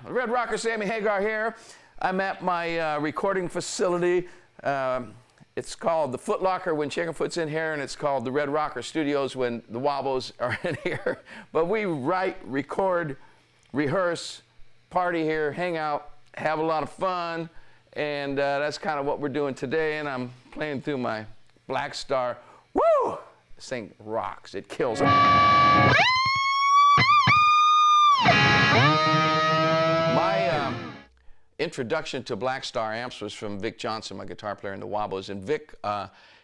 Red Rocker Sammy Hagar here. I'm at my recording facility. It's called the Foot Locker when Chickenfoot's in here, and it's called the Red Rocker Studios when the Wobbles are in here. But we write, record, rehearse, party here, hang out, have a lot of fun, and that's kind of what we're doing today. And I'm playing through my Blackstar. Woo! This thing rocks. It kills. My introduction to Blackstar amps was from Vic Johnson, my guitar player in the Wobbles. And Vic,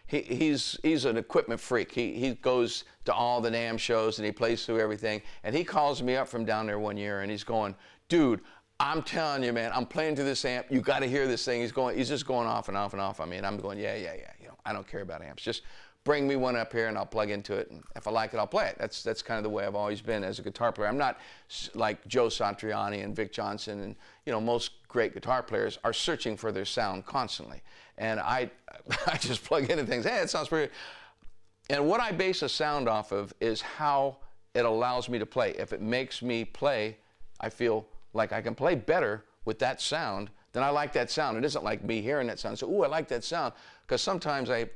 he's an equipment freak. He goes to all the NAMM shows and he plays through everything. And he calls me up from down there one year and he's going, dude, I'm telling you, man, I'm playing through this amp. You got to hear this thing. He's just going off and off and off on me. And I'm going, yeah. You know, I don't care about amps. Just bring me one up here and I'll plug into it. And if I like it, I'll play it. That's kind of the way I've always been as a guitar player. I'm not like Joe Satriani and Vic Johnson, and you know, most great guitar players are searching for their sound constantly. And I just plug into things. Hey, it sounds pretty good. And what I base a sound off of is how it allows me to play. If it makes me play, I feel like I can play better with that sound, then I like that sound. It isn't like me hearing that sound, so, ooh, I like that sound. Because sometimes I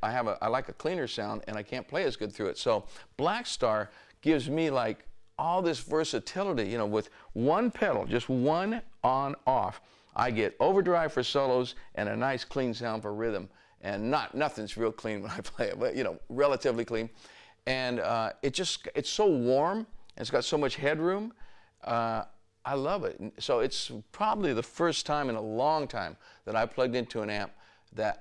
like a cleaner sound and I can't play as good through it. So Blackstar gives me like all this versatility, you know, with one pedal, just one on off. I get overdrive for solos and a nice clean sound for rhythm. And nothing's real clean when I play it, but you know, relatively clean. And it's so warm and it's got so much headroom. I love it. So it's probably the first time in a long time that I plugged into an amp that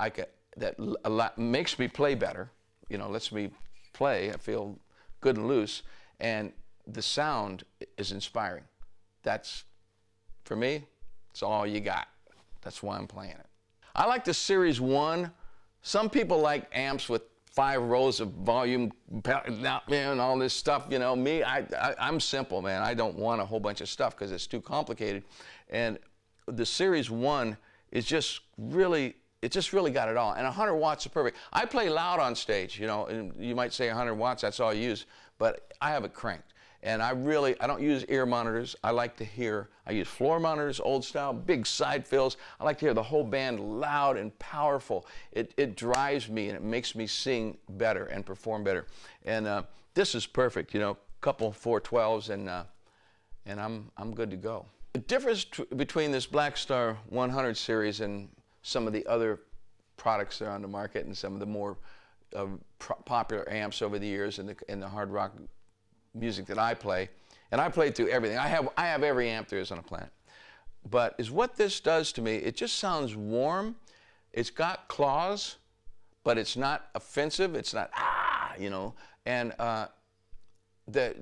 makes me play better, you know, lets me play. I feel good and loose, and the sound is inspiring. That's, for me, it's all you got. That's why I'm playing it. I like the Series 1. Some people like amps with 5 rows of volume and all this stuff. You know, me, I'm simple, man. I don't want a whole bunch of stuff because it's too complicated. And the Series 1 is just really, it just really got it all. And 100 watts is perfect. I play loud on stage, you know, and you might say 100 watts, that's all I use, but I have it cranked. And I don't use ear monitors. I like to hear, I use floor monitors, old style, big side fills. I like to hear the whole band loud and powerful. It drives me and it makes me sing better and perform better. And this is perfect, you know, couple 412s and I'm good to go. The difference between this Blackstar 100 series and some of the other products that are on the market and some of the more popular amps over the years in the hard rock music that I play, and I played through everything. I have every amp there is on the planet. But is what this does to me, it just sounds warm. It's got claws, but it's not offensive. It's not, you know. And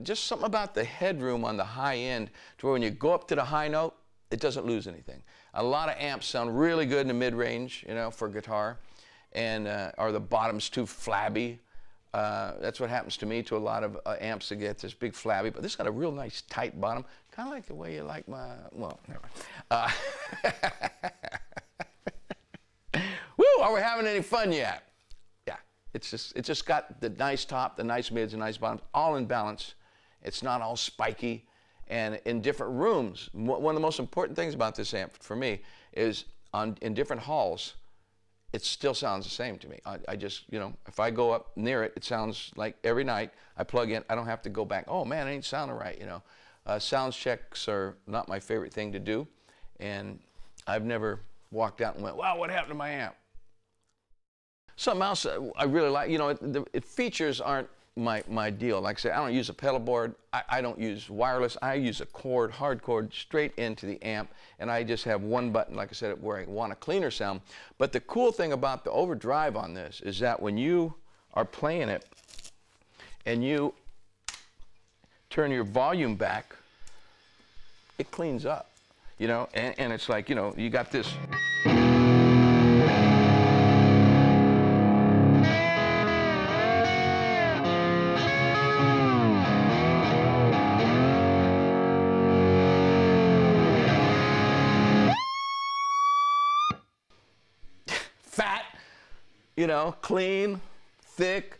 just something about the headroom on the high end to where when you go up to the high note, it doesn't lose anything. A lot of amps sound really good in the mid-range, you know, for guitar, and or the bottom's too flabby. That's what happens to me to a lot of amps that get this big flabby, but this got a real nice tight bottom, kind of like the way you like my, well, never mind. Woo, are we having any fun yet? Yeah, it just got the nice top, the nice mids, and nice bottoms, all in balance. It's not all spiky, and in different rooms. One of the most important things about this amp for me is in different halls, it still sounds the same to me. I just, you know, if I go up near it, it sounds like every night I plug in, I don't have to go back, oh man, it ain't sounding right, you know. Sound checks are not my favorite thing to do, and I've never walked out and went, wow, what happened to my amp? Something else I really like, you know, features aren't my deal. Like I say, I don't use a pedal board. I don't use wireless. I use a cord, hard cord, straight into the amp, and I just have one button, like I said, where I want a cleaner sound. But the cool thing about the overdrive on this is that when you are playing it and you turn your volume back, it cleans up, you know, and it's like, you know, you got this. Fat, you know, clean, thick.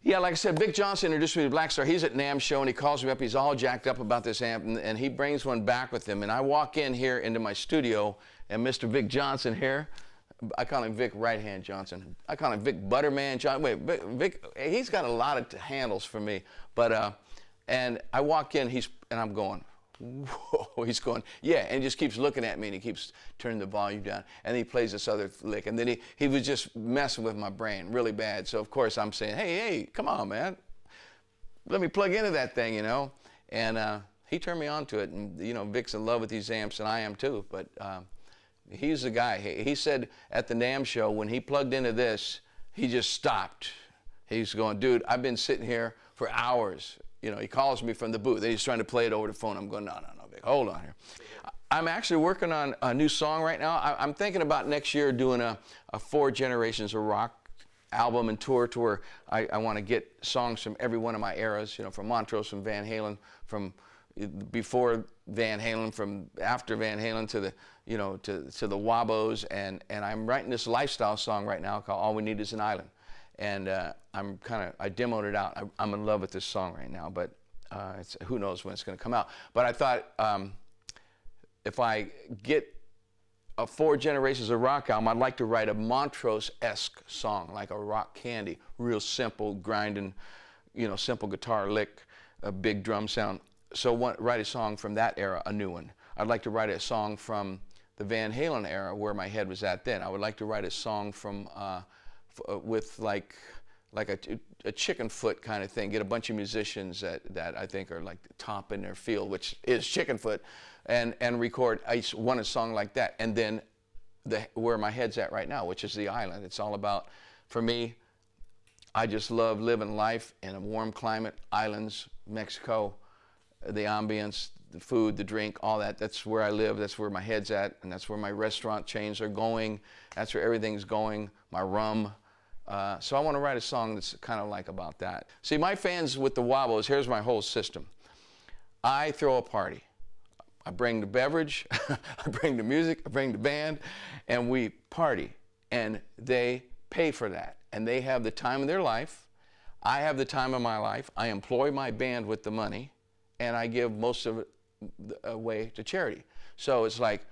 Yeah, like I said, Vic Johnson introduced me to Blackstar. He's at NAMM show, and he calls me up. He's all jacked up about this amp, and he brings one back with him. And I walk in here into my studio, and Mr. Vic Johnson here, I call him Vic Right Hand Johnson. I call him Vic Butterman Johnson. Wait, Vic, he's got a lot of handles for me. But, and I walk in, and I'm going, whoa, he's going, yeah, and he just keeps looking at me, and he keeps turning the volume down, and he plays this other lick, and then he was just messing with my brain really bad. So of course I'm saying, hey, come on, man, let me plug into that thing, you know. And he turned me on to it, and you know, Vic's in love with these amps, and I am too. But he's the guy. He said at the NAMM show when he plugged into this, he just stopped. He's going, dude, I've been sitting here for hours. You know, he calls me from the booth, and he's trying to play it over the phone. I'm going, no, Vic, hold on here. I'm actually working on a new song right now. I'm thinking about next year doing a 4 Generations of Rock album and tour to where I want to get songs from every one of my eras, you know, from Montrose, from Van Halen, from before Van Halen, from after Van Halen to the, you know, to the Wabos, and I'm writing this lifestyle song right now called All We Need Is an Island. And I demoed it out. I'm in love with this song right now, but who knows when it's going to come out. But I thought if I get a 4 Generations of Rock album, I'd like to write a Montrose-esque song, like a rock candy, real simple, grinding, you know, simple guitar lick, a big drum sound. So write a song from that era, a new one. I'd like to write a song from the Van Halen era, where my head was at then. I would like to write a song from with like a chicken foot kind of thing. Get a bunch of musicians that I think are like the top in their field, which is chicken foot, and record a song like that. And then where my head's at right now, which is the island. It's all about, for me, I just love living life in a warm climate, islands, Mexico, the ambience, the food, the drink, all that. That's where I live. That's where my head's at, and that's where my restaurant chains are going. That's where everything's going. My rum. So I want to write a song that's kind of like about that. See, my fans with the Wobbles, here's my whole system. I throw a party. I bring the beverage, I bring the music, I bring the band, and we party. And they pay for that. And they have the time of their life. I have the time of my life. I employ my band with the money, and I give most of it away to charity. So it's like,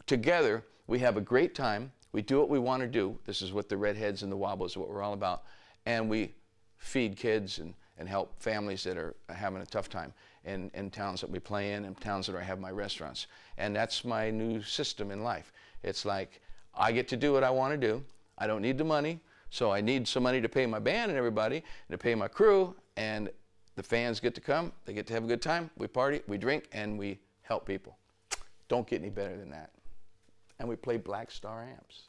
together, we have a great time. We do what we want to do. This is what the Redheads and the Wobbles, what we're all about. And we feed kids and help families that are having a tough time in towns that we play in and towns that I have my restaurants. And that's my new system in life. It's like, I get to do what I want to do. I don't need the money, so I need some money to pay my band and everybody, and to pay my crew, and the fans get to come, they get to have a good time, we party, we drink, and we help people. Don't get any better than that. And we play Blackstar amps.